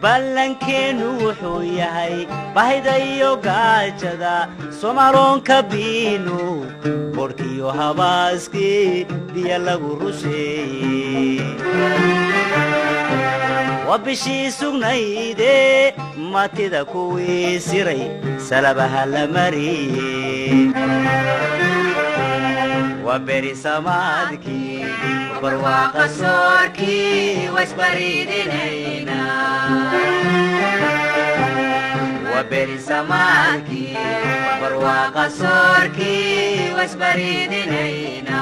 ballankeennu wuxuu yahay bahida iyo gaajada Soomaaloon ka biinu borkiyo habaaskii biyo lagu rusheeyey wabishii sugnayde matida kuwii siray salabaha la mariyey وبري سمادكي برواق صوركي واسبريدينينا وبري سمادكي برواق صوركي واسبريدينينا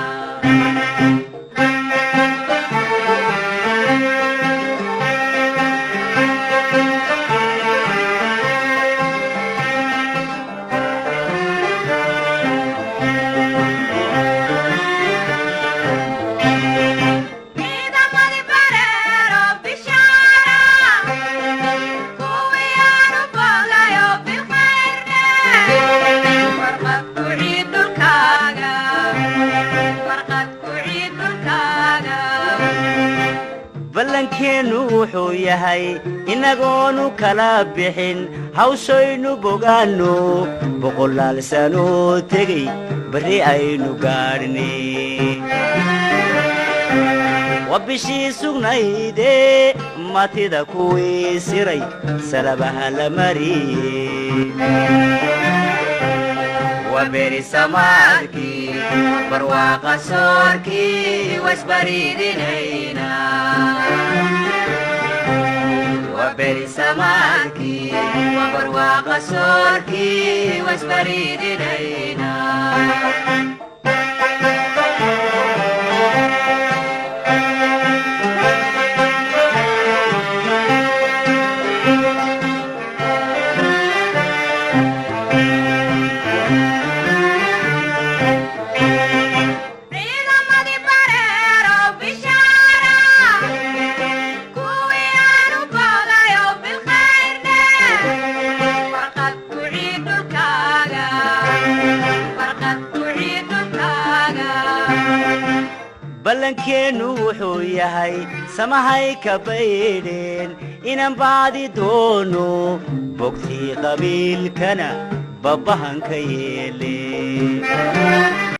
ballankeennu wuxuu yahay inagoonu kala bixin hawshaynu bogaanno boqolaal sano tegey bari aynu gaadhnay wabishii sugnayde matida kuwii siray salabaha la mariyey وبري سمادكي برواق صوركي واسبريدينينا وبري سمادكي برواق صوركي واسبريدينينا ballankeennu wuxuu yahay samahay ka baydheen inaan baadi doono bogtii qabiilkana babbahan ka yeeleen